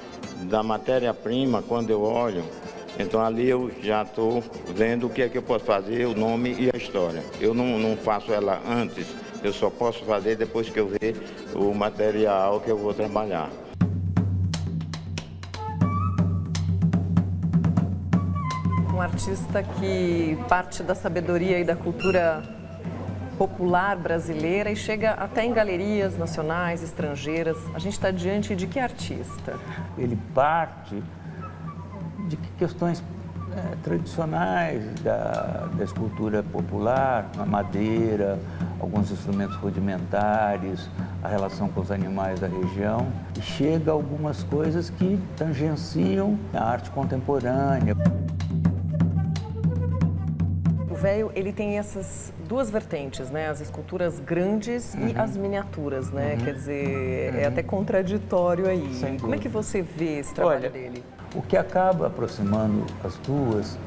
da matéria-prima, quando eu olho, então ali eu já estou vendo o que é que eu posso fazer, o nome e a história. Eu não faço ela antes, eu só posso fazer depois que eu ver o material que eu vou trabalhar. Um artista que parte da sabedoria e da cultura popular brasileira e chega até em galerias nacionais, estrangeiras. A gente está diante de que artista? Ele parte de questões tradicionais da escultura popular, a madeira, alguns instrumentos rudimentares, a relação com os animais da região, e chega a algumas coisas que tangenciam a arte contemporânea. O Véio, ele tem essas duas vertentes, né? As esculturas grandes e as miniaturas, né? Quer dizer, é até contraditório aí. Como é que você vê esse trabalho dele? O que acaba aproximando as duas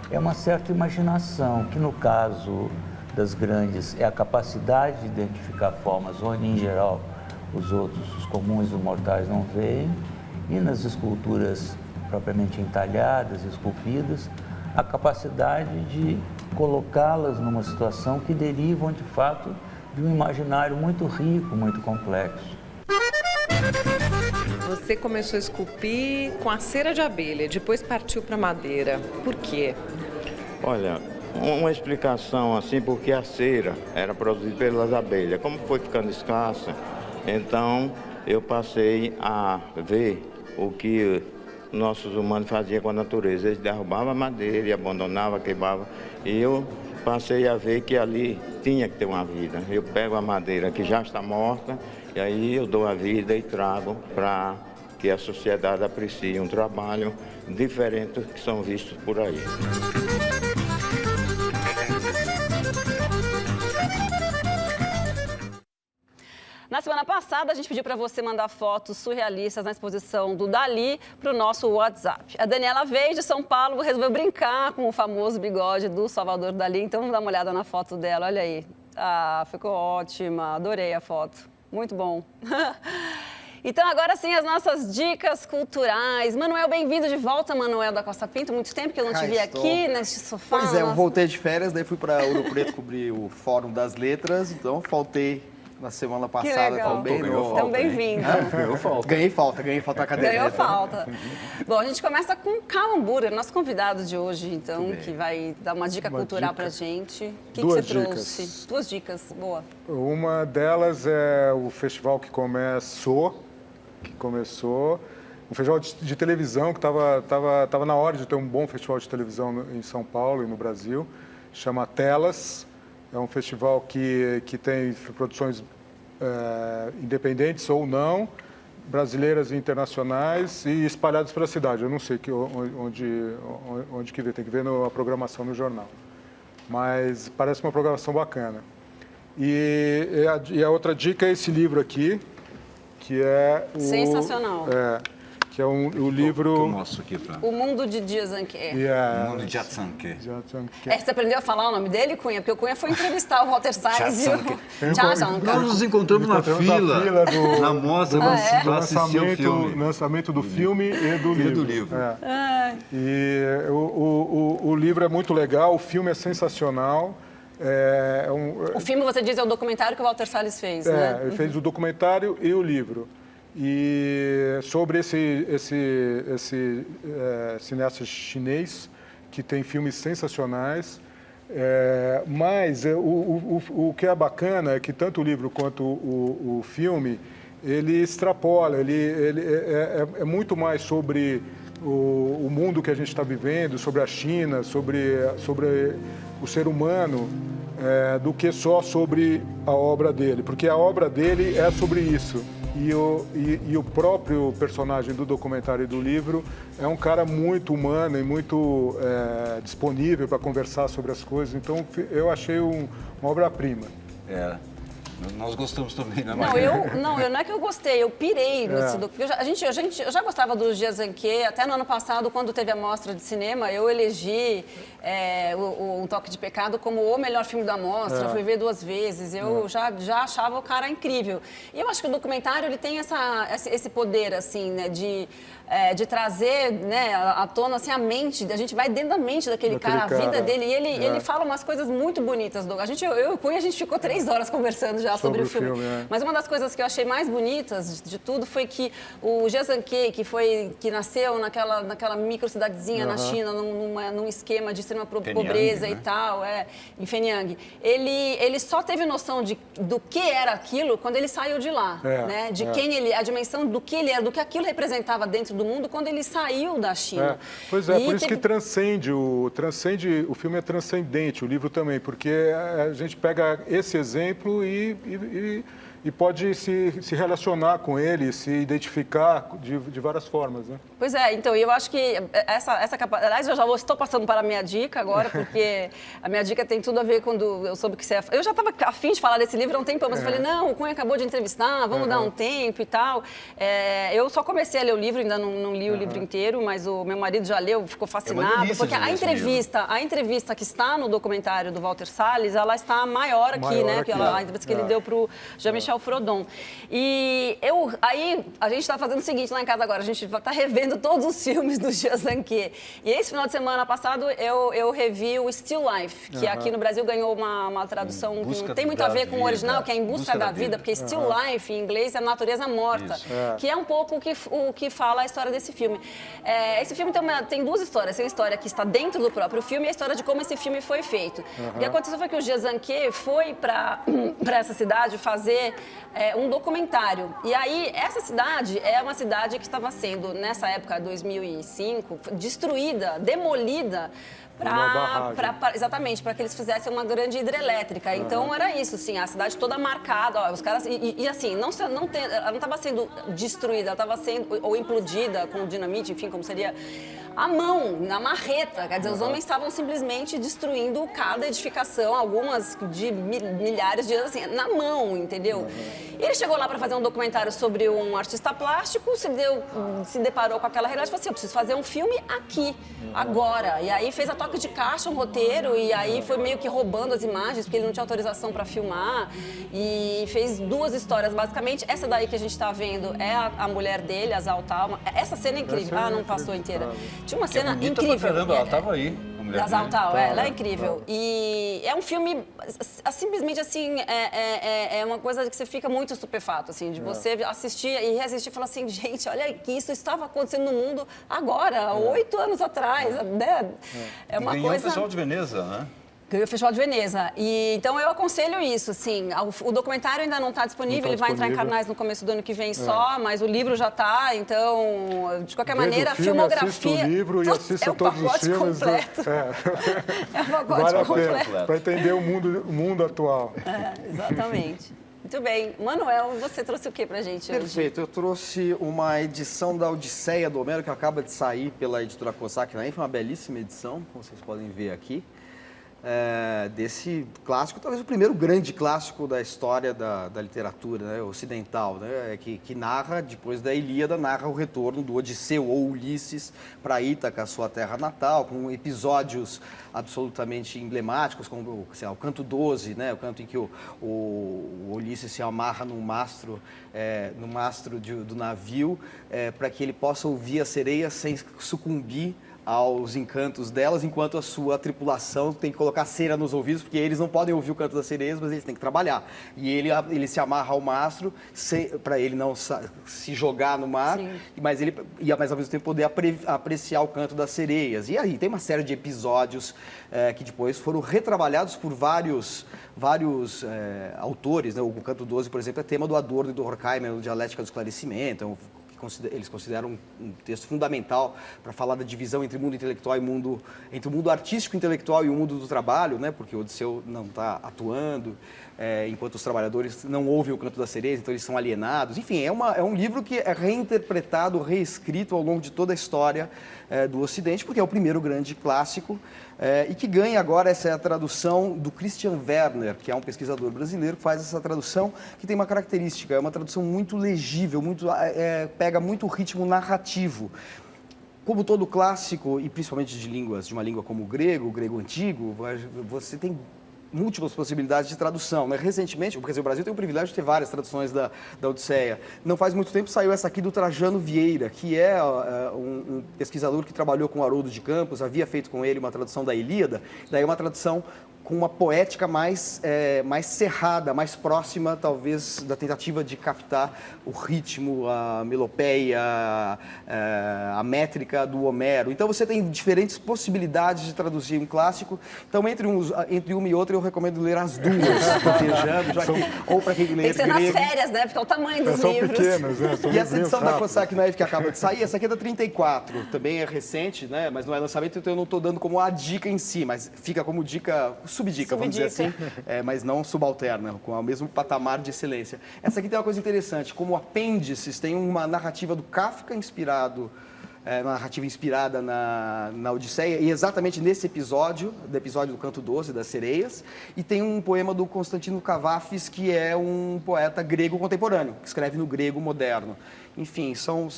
é uma certa imaginação, que no caso das grandes é a capacidade de identificar formas onde, em geral, os outros, os comuns, os mortais não veem, e nas esculturas propriamente entalhadas, esculpidas, a capacidade de colocá-las numa situação que derivam, de fato, de um imaginário muito rico, muito complexo. Você começou a esculpir com a cera de abelha, depois partiu para madeira. Por quê? Olha, uma explicação assim, porque a cera era produzida pelas abelhas. Como foi ficando escassa, então eu passei a ver o que nossos humanos faziam com a natureza. Eles derrubavam a madeira e abandonavam, queimavam. E eu passei a ver que ali tinha que ter uma vida. Eu pego a madeira que já está morta e aí eu dou a vida e trago para que a sociedade aprecie um trabalho diferente que são vistos por aí. Na semana passada, a gente pediu para você mandar fotos surrealistas na exposição do Dalí para o nosso WhatsApp. A Daniela veio de São Paulo, resolveu brincar com o famoso bigode do Salvador Dalí. Então, vamos dar uma olhada na foto dela. Olha aí. Ah, ficou ótima. Adorei a foto. Muito bom. Então, agora sim, as nossas dicas culturais. Manuel, bem-vindo de volta, Manuel da Costa Pinto. Muito tempo que eu não te vi aqui neste sofá. Pois é, eu voltei de férias, daí fui para Ouro Preto cobrir o Fórum das Letras. Então, faltei na semana passada também. Então, bem-vindo. Ganhei falta acadêmica. Ganhou falta. Bom, a gente começa com Cal Hamburger, nosso convidado de hoje, então, que vai dar uma dica cultural pra gente. O que você trouxe? Duas dicas, boa. Uma delas é o festival que começou, um festival de televisão que estava na hora de ter um bom festival de televisão em São Paulo e no Brasil, chama Telas. É um festival que tem produções independentes ou não, brasileiras e internacionais e espalhadas pela cidade. Eu não sei onde que vê, tem que ver a programação no jornal. Mas parece uma programação bacana. E a outra dica é esse livro aqui, que é sensacional. Que é o livro... Que eu mostro aqui pra... O Mundo de Djazanké. O Mundo de Djazanké. Você aprendeu a falar o nome dele, Cunha? Porque o Cunha foi entrevistar o Walter Salles e o Djazanké. Nós nos encontramos na fila na mostra para assistir o filme. Lançamento do filme e do livro. E o livro é muito legal, o filme é sensacional. O filme, você diz, é o documentário que o Walter Salles fez, né? Ele fez o documentário e o livro. E sobre esse cineasta chinês, que tem filmes sensacionais. Mas o que é bacana é que tanto o livro quanto o filme, ele extrapola, ele é muito mais sobre o mundo que a gente está vivendo, sobre a China, sobre o ser humano, do que só sobre a obra dele. Porque a obra dele é sobre isso. E o próprio personagem do documentário e do livro é um cara muito humano e muito disponível para conversar sobre as coisas. Então, eu achei uma obra-prima. Nós gostamos também, né, Maria? Não é que eu gostei, eu pirei nesse documentário. Eu já gostava do Djazanké, até no ano passado, quando teve a mostra de cinema, eu elegi Um Toque de Pecado como o melhor filme da mostra, fui ver 2 vezes, eu já achava o cara incrível. E eu acho que o documentário ele tem esse poder, assim, né, de trazer, né, à tona assim, a mente, a gente vai dentro da mente daquele cara, a vida dele, e ele fala umas coisas muito bonitas. Eu e o Cunha, a gente ficou 3 horas conversando já sobre o filme. Mas uma das coisas que eu achei mais bonitas de tudo foi que o Djazanké, que nasceu naquela microcidadezinha na China, num esquema de extrema pobreza, né? E tal, em Fenyang, ele só teve noção do que era aquilo quando ele saiu de lá, né? De quem ele, a dimensão do que ele era, do que aquilo representava dentro do mundo quando ele saiu da China. Pois é, por isso que transcende, o filme é transcendente, o livro também, porque a gente pega esse exemplo e pode se relacionar com ele, se identificar de várias formas, né? Pois é, então, eu acho que essa capacidade... Aliás, eu já estou passando para a minha dica agora, porque a minha dica tem tudo a ver quando eu soube que você... Eu já estava a fim de falar desse livro há um tempo, mas eu falei, não, o Cunha acabou de entrevistar, vamos dar um tempo e tal. Eu só comecei a ler o livro, ainda não li o livro inteiro, mas o meu marido já leu, ficou fascinado, porque a entrevista que está no documentário do Walter Salles, ela está maior aqui, né? A entrevista que ele deu para o Jean-Michel Michel Frodon. E aí a gente está fazendo o seguinte lá em casa agora, a gente está revendo todos os filmes do Jean Zanquet. E esse final de semana passado eu revi o Still Life, que aqui no Brasil ganhou uma tradução que não tem muito a ver com o original, que é Em Busca da Vida, porque Still Life em inglês é Natureza Morta, que é um pouco o que fala a história desse filme. Esse filme tem duas histórias, tem a história que está dentro do próprio filme e a história de como esse filme foi feito. O que aconteceu foi que o Jean Zanquet foi para essa cidade fazer um documentário. E aí, essa cidade é uma cidade que estava sendo, nessa época, 2005, destruída, demolida, exatamente, para que eles fizessem uma grande hidrelétrica. Então era isso, assim, a cidade toda marcada, ó, os caras e assim, ela não estava sendo destruída, ela estava sendo ou implodida com dinamite, enfim, como seria à mão, na marreta. Quer dizer, os homens estavam simplesmente destruindo cada edificação, algumas de milhares de anos, assim, na mão, entendeu? E ele chegou lá para fazer um documentário sobre um artista plástico, se deparou com aquela realidade e falou assim, eu preciso fazer um filme aqui, agora. E aí fez a toque de caixa, um roteiro, e aí foi meio que roubando as imagens, porque ele não tinha autorização para filmar, e fez duas histórias, basicamente. Essa daí que a gente está vendo é a mulher dele, a Zaltal. Essa cena é incrível. Não passou inteira. Tinha uma cena incrível. Ela estava aí. Da Zaltal, ela é incrível. E é um filme, simplesmente assim, é uma coisa que você fica muito estupefato, assim, de você assistir e reassistir e falar assim, gente, olha que isso estava acontecendo no mundo agora, 8 anos atrás, né? É uma ganhou coisa... o Festival de Veneza, né? Ganhou o Festival de Veneza. E, então, eu aconselho isso, assim. O documentário ainda não está disponível, ele vai entrar em cartaz no começo do ano que vem só, mas o livro já está, então, de qualquer maneira, a filmografia... Assista o livro e assista todos os filmes. É um pacote completo. Para entender o mundo atual. Exatamente. Muito bem. Manuel, você trouxe o que pra gente hoje? Perfeito. Eu trouxe uma edição da Odisseia do Homero, que acaba de sair pela editora Cossack Naif, uma belíssima edição, como vocês podem ver aqui. Desse clássico, talvez o primeiro grande clássico da história da literatura, né, ocidental, né, que narra, depois da Ilíada, narra o retorno do Odisseu ou Ulisses para Ítaca, sua terra natal, com episódios absolutamente emblemáticos, como o canto 12, né, o canto em que o Ulisses se amarra no mastro do navio, para que ele possa ouvir as sereias sem sucumbir aos encantos delas, enquanto a sua tripulação tem que colocar cera nos ouvidos, porque eles não podem ouvir o canto das sereias, mas eles têm que trabalhar. E ele se amarra ao mastro para ele não se jogar no mar, mas ao mesmo tempo poder apreciar o canto das sereias. E aí tem uma série de episódios que depois foram retrabalhados por vários autores, né? O canto 12, por exemplo, é tema do Adorno e do Horkheimer, no Dialética do Esclarecimento, eles consideram um texto fundamental para falar da divisão entre o mundo intelectual e entre o mundo artístico intelectual e o mundo do trabalho, né? Porque o Odisseu não está atuando, enquanto os trabalhadores não ouvem o canto das sereias, então eles são alienados. Enfim, é um livro que é reinterpretado, reescrito ao longo de toda a história do Ocidente, porque é o primeiro grande clássico, e que ganha agora essa tradução do Christian Werner, que é um pesquisador brasileiro, que faz essa tradução que tem uma característica, é uma tradução muito legível, pega muito o ritmo narrativo. Como todo clássico, e principalmente de uma língua como o grego antigo, você tem múltiplas possibilidades de tradução, né? Recentemente, quer dizer, o Brasil tem o privilégio de ter várias traduções da Odisseia. Não faz muito tempo saiu essa aqui do Trajano Vieira, que é um pesquisador que trabalhou com Haroldo de Campos, havia feito com ele uma tradução da Ilíada, daí uma tradução com uma poética mais cerrada, mais próxima, talvez, da tentativa de captar o ritmo, a melopeia, a métrica do Homero. Então, você tem diferentes possibilidades de traduzir um clássico. Então, entre uma e outra, eu recomendo ler as duas, ou para quem lê grego. Tem que ser nas férias, né? Porque é o tamanho dos livros. Pequenos, né? E essa edição da Cossack Naif que acaba de sair, essa aqui é da 34, também é recente, né? Mas não é lançamento, então eu não estou dando como a dica em si, mas fica como subdica, vamos dizer assim, mas não subalterna, com o mesmo patamar de excelência. Essa aqui tem uma coisa interessante, como apêndices, tem uma narrativa do Kafka uma narrativa inspirada na Odisseia, e exatamente nesse episódio do Canto 12, das Sereias, e tem um poema do Constantino Cavafis, que é um poeta grego contemporâneo, que escreve no grego moderno. Enfim, são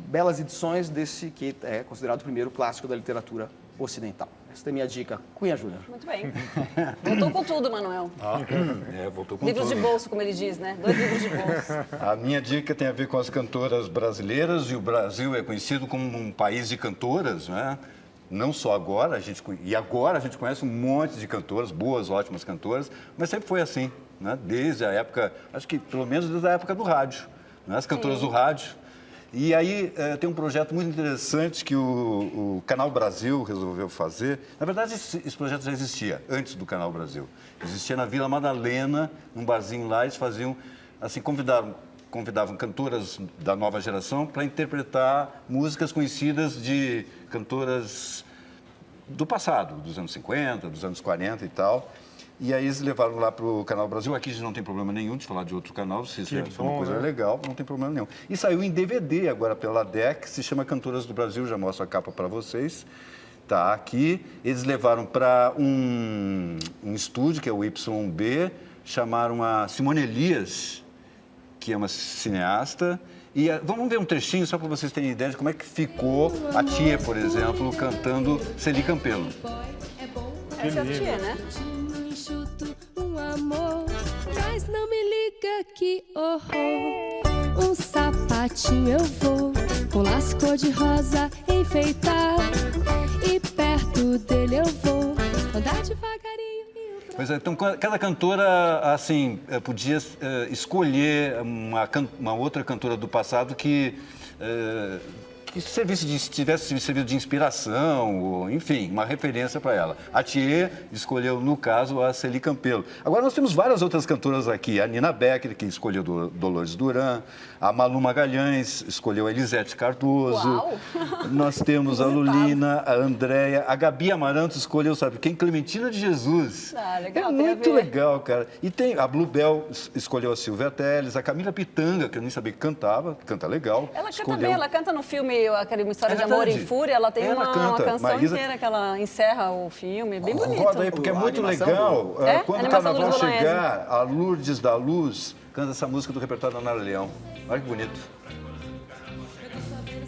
belas edições desse que é considerado o primeiro clássico da literatura ocidental. Essa é a minha dica. Cunha Júnior. Muito bem. Voltou com tudo, Manuel. Voltou com Livros tudo. de bolso, como ele diz, né? 2 livros de bolso. A minha dica tem a ver com as cantoras brasileiras, e o Brasil é conhecido como um país de cantoras, né? Não só agora, agora a gente conhece um monte de cantoras, boas, ótimas cantoras, mas sempre foi assim, né? Desde a época, acho que pelo menos desde a época do rádio, né? As cantoras do rádio. E aí tem um projeto muito interessante que o Canal Brasil resolveu fazer. Na verdade, esse projeto já existia antes do Canal Brasil. Existia na Vila Madalena, num barzinho lá, eles faziam, assim, convidavam cantoras da nova geração para interpretar músicas conhecidas de cantoras do passado, dos anos 50, dos anos 40 e tal. E aí eles levaram lá para o Canal Brasil. Aqui a gente não tem problema nenhum de falar de outro canal, se isso for uma coisa legal, não tem problema nenhum. E saiu em DVD agora pela DEC, se chama Cantoras do Brasil, já mostro a capa para vocês. Tá aqui. Eles levaram para um estúdio, que é o YB, chamaram a Simone Elias, que é uma cineasta. E vamos ver um trechinho só para vocês terem ideia de como é que ficou a tia, por exemplo, cantando Celi Campelo. Essa é a tia, né? Um amor, mas não me liga que horror. Um sapatinho eu vou, com laço cor-de-rosa enfeitar. E perto dele eu vou, andar devagarinho. Pois é, então cada cantora, assim, podia escolher uma outra cantora do passado que tivesse servido de inspiração, ou, enfim, uma referência para ela. A Thier escolheu, no caso, a Celi Campelo. Agora nós temos várias outras cantoras aqui. A Nina Becker, que escolheu Dolores Duran. A Malu Magalhães escolheu a Elisete Cardoso. Uau. Nós temos a Lulina, a Andréia. A Gabi Amaranto escolheu, sabe quem? Clementina de Jesus. Legal, é muito legal, cara. E tem a Bluebell escolheu a Silvia Telles. A Camila Pitanga, que eu nem sabia que cantava, canta legal. Ela canta bem, ela canta no filme aquela História de Amor em Fúria, ela tem uma canção inteira que ela encerra o filme, bem bonito. Roda aí, porque é muito legal. Quando o carnaval chegar, a Lourdes da Luz canta essa música do repertório da Nara Leão. Olha que bonito.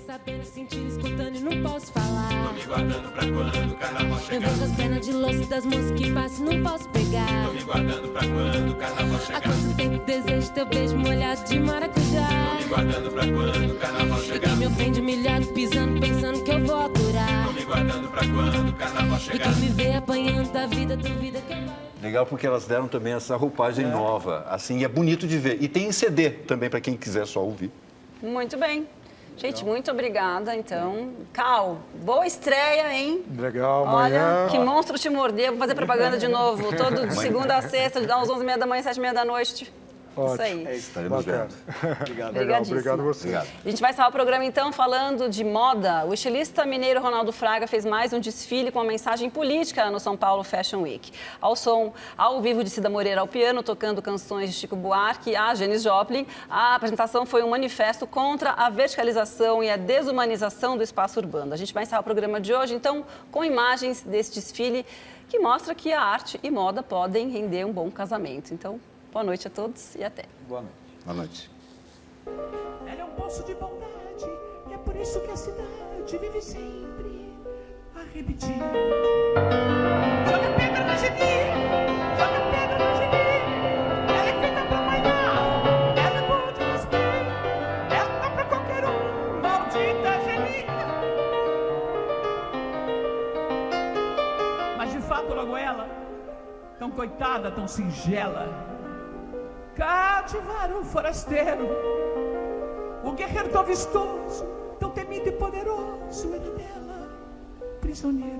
Sabendo, sentindo, escutando e não posso falar. Tô me guardando pra quando o carnaval chegar. Eu vejo as pernas de louça das moças que passam e não posso pegar. Tô me guardando pra quando o carnaval chegar. Há quanto tempo desejo teu beijo molhado de maracujá. Tô me guardando pra quando o carnaval chegar. E quem me ofende humilhado, pisando, pensando que eu vou aturar. Tô me guardando pra quando o carnaval chegar. E quem me vê apanhando da vida, duvida que eu vou. Legal, porque elas deram também essa roupagem nova, assim, e é bonito de ver. E tem em CD também, para quem quiser só ouvir. Muito bem. Gente, muito obrigada, então. Cal, boa estreia, hein? Legal, Olha, amanhã... que monstro te mordeu. Vou fazer propaganda de novo. Todo de segunda a sexta, de dar às 11h30 da manhã, 7h30 da noite. Ótimo. Isso aí. Estaremos vendo. Obrigado a você. A gente vai encerrar o programa, então, falando de moda. O estilista mineiro Ronaldo Fraga fez mais um desfile com uma mensagem política no São Paulo Fashion Week. Ao som, ao vivo de Cida Moreira ao piano, tocando canções de Chico Buarque a Janis Joplin, a apresentação foi um manifesto contra a verticalização e a desumanização do espaço urbano. A gente vai encerrar o programa de hoje, então, com imagens desse desfile que mostra que a arte e moda podem render um bom casamento. Então, boa noite a todos e até. Boa noite. Boa noite. Ela é um poço de bondade e é por isso que a cidade vive sempre a repetir. Joga pedra na Geni, joga pedra na Geni. Ela é feita pra bailar, ela é boa de cuspir. Ela dá pra qualquer um, maldita Geni. Mas de fato logo ela, tão coitada, tão singela, cativaram o forasteiro, o guerreiro tão vistoso, tão temido e poderoso, era dela, prisioneiro.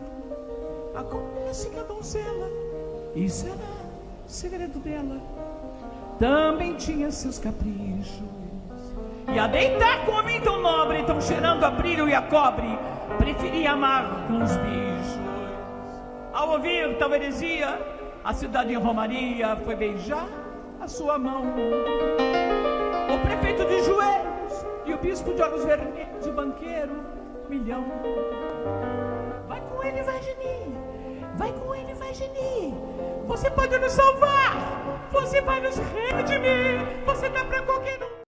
Acontece que a donzela, isso era segredo dela, também tinha seus caprichos. E a deitar com um homem tão nobre, tão cheirando a brilho e a cobre, preferia amar com os bichos. Ao ouvir tal heresia, a cidade em romaria foi beijar a sua mão. O prefeito de joelhos e o bispo de olhos vermelhos, o banqueiro, milhão. Vai com ele, vai Geni. Vai com ele, vai Geni. Você pode nos salvar. Você vai nos redimir.